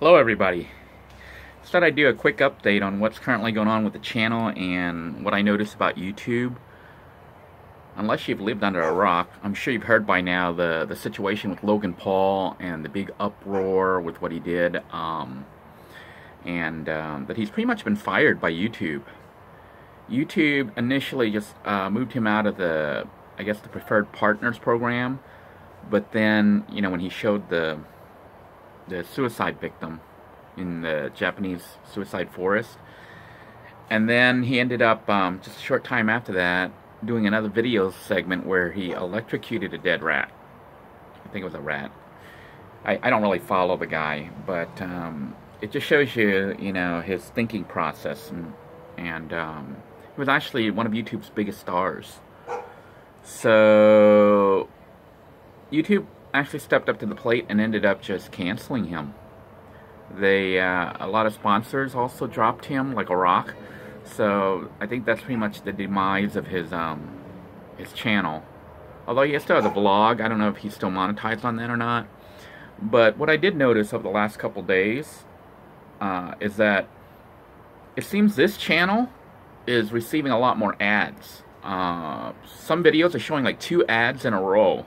Hello everybody. Just thought I'd do a quick update on what's currently going on with the channel and what I noticed about YouTube. Unless you've lived under a rock, I'm sure you've heard by now the situation with Logan Paul and the big uproar with what he did, that he's pretty much been fired by YouTube. YouTube initially just moved him out of the preferred partners program, but then, you know, when he showed the suicide victim in the Japanese suicide forest, and then he ended up just a short time after that doing another video segment where he electrocuted a dead rat. I think it was a rat. I don't really follow the guy, but it just shows you, you know, his thinking process, and he was actually one of YouTube's biggest stars. So YouTube actually stepped up to the plate and ended up just canceling him. A lot of sponsors also dropped him like a rock. So I think that's pretty much the demise of his channel. Although he still has a vlog, I don't know if he's still monetized on that or not. But what I did notice over the last couple days is that it seems this channel is receiving a lot more ads. Some videos are showing like 2 ads in a row,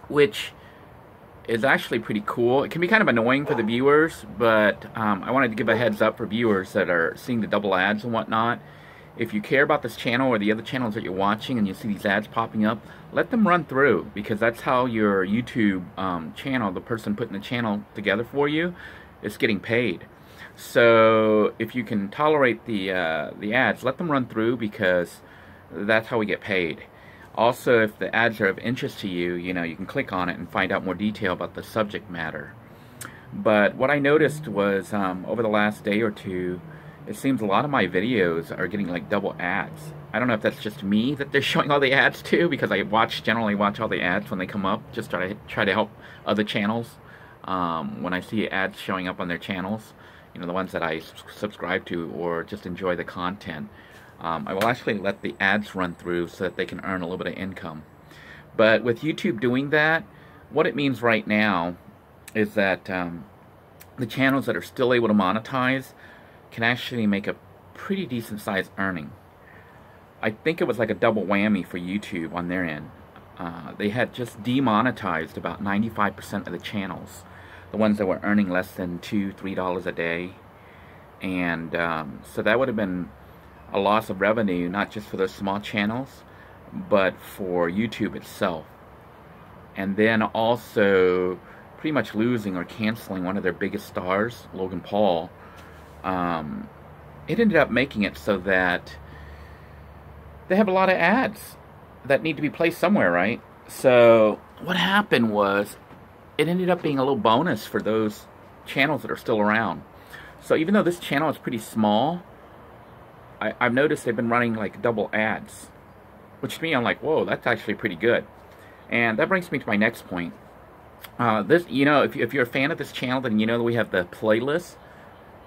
which is actually pretty cool. It can be kind of annoying for the viewers, but I wanted to give a heads up for viewers that are seeing the double ads and whatnot. If you care about this channel or the other channels that you're watching and you see these ads popping up, let them run through, because that's how your YouTube channel, the person putting the channel together for you, is getting paid. So if you can tolerate the ads, let them run through, because that's how we get paid. Also, if the ads are of interest to you, you know, you can click on it and find out more detail about the subject matter. But what I noticed was, over the last day or two, it seems a lot of my videos are getting like double ads. I don't know if that's just me that they're showing all the ads to, because I generally watch all the ads when they come up, just try to help other channels. When I see ads showing up on their channels, you know, the ones that I subscribe to or just enjoy the content, I will actually let the ads run through so that they can earn a little bit of income. But with YouTube doing that, what it means right now is that the channels that are still able to monetize can actually make a pretty decent sized earning. I think it was like a double whammy for YouTube on their end. They had just demonetized about 95% of the channels, the ones that were earning less than $2, $3 a day. And so that would have been a loss of revenue, not just for those small channels, but for YouTube itself. And then also pretty much losing or canceling one of their biggest stars, Logan Paul. It ended up making it so that they have a lot of ads that need to be placed somewhere, right? So what happened was, it ended up being a little bonus for those channels that are still around. So even though this channel is pretty small, I've noticed they've been running like double ads, which to me, I'm like, whoa, that's actually pretty good. And that brings me to my next point. You know, if you're a fan of this channel, then you know that we have the playlist.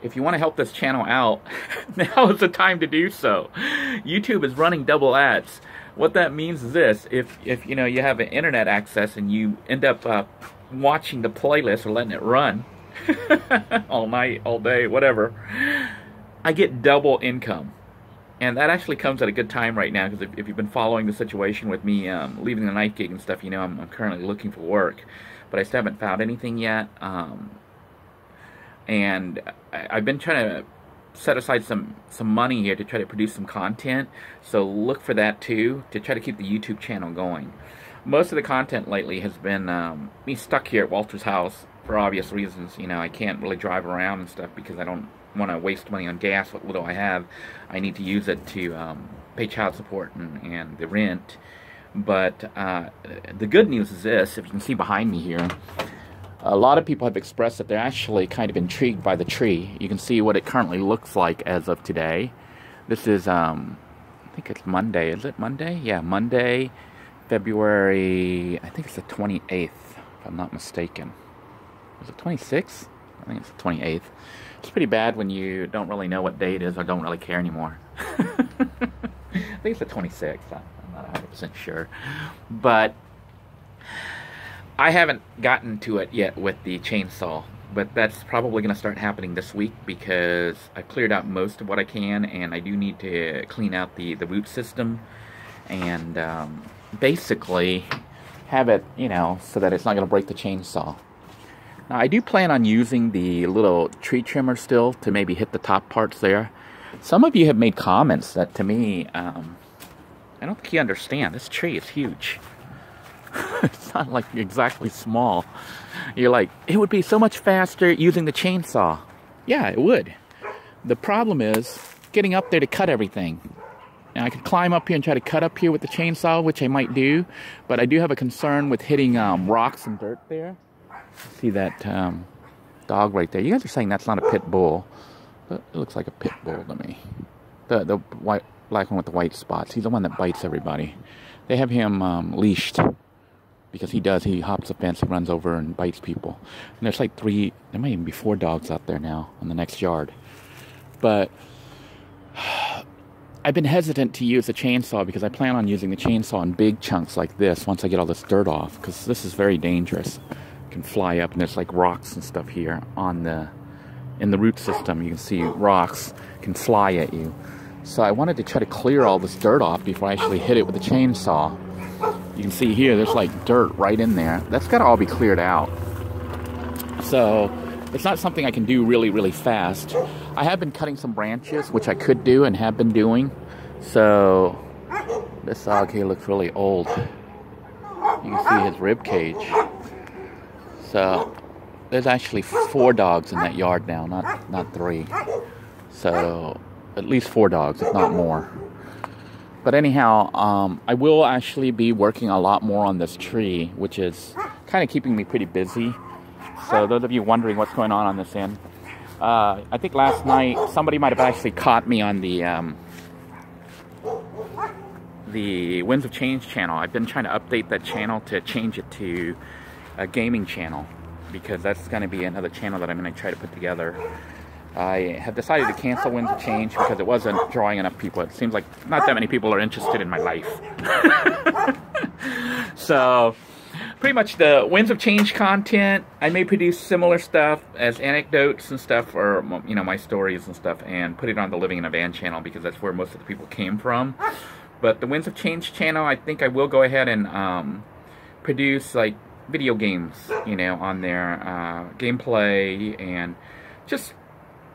If you want to help this channel out, now is the time to do so. YouTube is running double ads. What that means is this: if you know, you have an internet access and you end up watching the playlist or letting it run all night, all day, whatever, I get double income. And that actually comes at a good time right now, because if you've been following the situation with me leaving the night gig and stuff, you know I'm currently looking for work, but I still haven't found anything yet. And I've been trying to set aside some money here to try to produce some content, so look for that too, to try to keep the YouTube channel going. Most of the content lately has been me stuck here at Walter's house for obvious reasons. You know, I can't really drive around and stuff because I don't want to waste money on gas. What little I have, I need to use it to pay child support and the rent. But the good news is this: if you can see behind me here, a lot of people have expressed that they're actually kind of intrigued by the tree. You can see what it currently looks like as of today. This is, I think it's Monday. Is it Monday? Yeah, Monday, February, I think it's the 28th, if I'm not mistaken. Was it 26th? I think it's the 28th. It's pretty bad when you don't really know what day it is or don't really care anymore. I think it's the 26th. I'm not 100% sure. But I haven't gotten to it yet with the chainsaw. but that's probably going to start happening this week because I've cleared out most of what I can, and I do need to clean out the root system and basically have it, you know, so that it's not going to break the chainsaw. Now, I do plan on using the little tree trimmer still to maybe hit the top parts there. Some of you have made comments that, to me, I don't think you understand. This tree is huge. It's not like exactly small. You're like, it would be so much faster using the chainsaw. Yeah, it would. The problem is getting up there to cut everything. Now, I could climb up here and try to cut up here with the chainsaw, which I might do, but I do have a concern with hitting rocks and dirt there. See that dog right there? You guys are saying that's not a pit bull, but it looks like a pit bull to me. The white, black one with the white spots. He's the one that bites everybody. They have him leashed because he hops the fence, he runs over and bites people. And there's like there might even be 4 dogs out there now in the next yard. But I've been hesitant to use the chainsaw because I plan on using the chainsaw in big chunks like this once I get all this dirt off, because this is very dangerous. It can fly up, and there's like rocks and stuff here in the root system. You can see rocks can fly at you. So I wanted to try to clear all this dirt off before I actually hit it with the chainsaw. You can see here, there's like dirt right in there. That's got to all be cleared out. So it's not something I can do really, really fast. I have been cutting some branches, which I could do and have been doing. So this dog here looks really old. You can see his rib cage. So there's actually 4 dogs in that yard now, not 3. So at least 4 dogs, if not more. But anyhow, I will actually be working a lot more on this tree, which is kind of keeping me pretty busy. So those of you wondering what's going on this end, I think last night somebody might have actually caught me on the Winds of Change channel. I've been trying to update that channel to change it to a gaming channel, because that's going to be another channel that I'm going to try to put together. I have decided to cancel Winds of Change because it wasn't drawing enough people. It seems like not that many people are interested in my life. So, pretty much the Winds of Change content, I may produce similar stuff as anecdotes and stuff, or, you know, my stories and stuff, and put it on the Living in a Van channel because that's where most of the people came from. But the Winds of Change channel, I think I will go ahead and produce, like, video games, you know, on there, gameplay, and just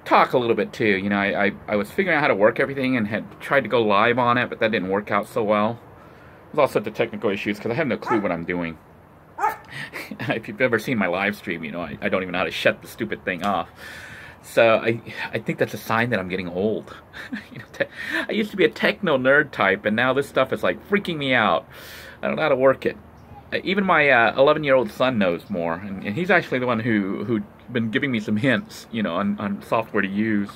talk a little bit too. You know, I was figuring out how to work everything and had tried to go live on it, but that didn't work out so well. There's all sorts of technical issues because I have no clue what I'm doing. If you've ever seen my live stream, you know, I don't even know how to shut the stupid thing off. So I think that's a sign that I'm getting old. You know, I used to be a techno nerd type, and now this stuff is like freaking me out. I don't know how to work it. Even my 11-year-old son knows more, and he's actually the one who'd been giving me some hints, you know, on software to use,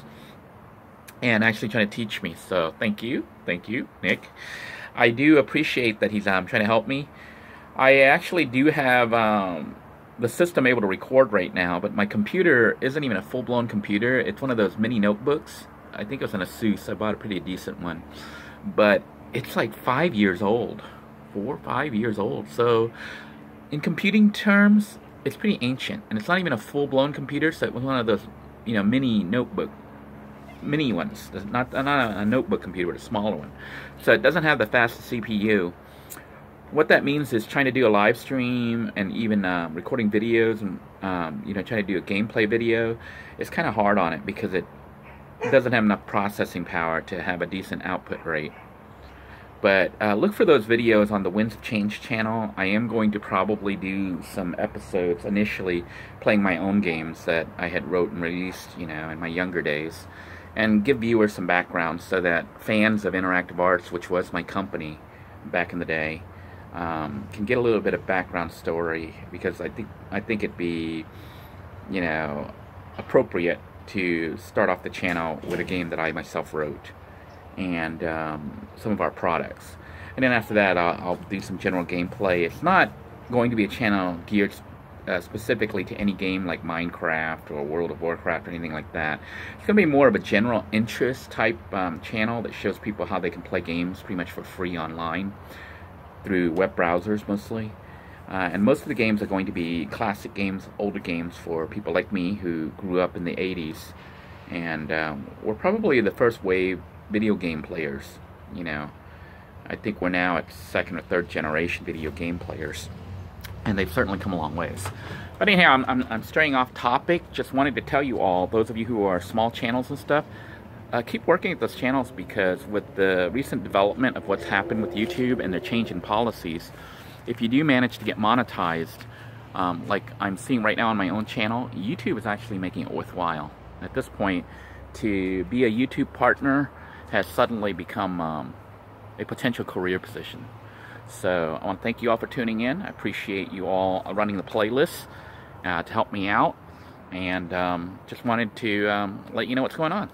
and actually trying to teach me. So thank you, Nick. I do appreciate that he's trying to help me. I actually do have the system able to record right now, but my computer isn't even a full-blown computer. It's one of those mini notebooks. I think it was an Asus. I bought a pretty decent one, but it's like 5 years old. 4 or 5 years old. So in computing terms, it's pretty ancient, and it's not even a full-blown computer. So it was one of those, you know, mini ones. Not a notebook computer, but a smaller one. So it doesn't have the fastest CPU. What that means is trying to do a live stream and even recording videos and you know, trying to do a gameplay video, it's kind of hard on it because it doesn't have enough processing power to have a decent output rate. But look for those videos on the Winds of Change channel. I am going to probably do some episodes initially playing my own games that I had wrote and released, you know, in my younger days, and give viewers some background so that fans of interactive arts, which was my company back in the day, can get a little bit of background story, because I think it'd be, you know, appropriate to start off the channel with a game that I myself wrote, and some of our products. And then after that, I'll do some general gameplay. It's not going to be a channel geared specifically to any game like Minecraft or World of Warcraft or anything like that. It's going to be more of a general interest type channel that shows people how they can play games pretty much for free online through web browsers mostly. And most of the games are going to be classic games, older games for people like me who grew up in the 80s. And we're probably the first wave video game players, you know. I think we're now at second or third generation video game players. And they've certainly come a long ways. But anyhow, I'm straying off topic. Just wanted to tell you all, those of you who are small channels and stuff, keep working at those channels, because with the recent development of what's happened with YouTube and their change in policies, if you do manage to get monetized, like I'm seeing right now on my own channel, YouTube is actually making it worthwhile. At this point, to be a YouTube partner has suddenly become a potential career position. So I want to thank you all for tuning in. I appreciate you all running the playlist to help me out, and just wanted to let you know what's going on.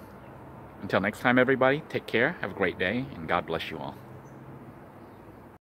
Until next time, everybody, take care, have a great day, and God bless you all.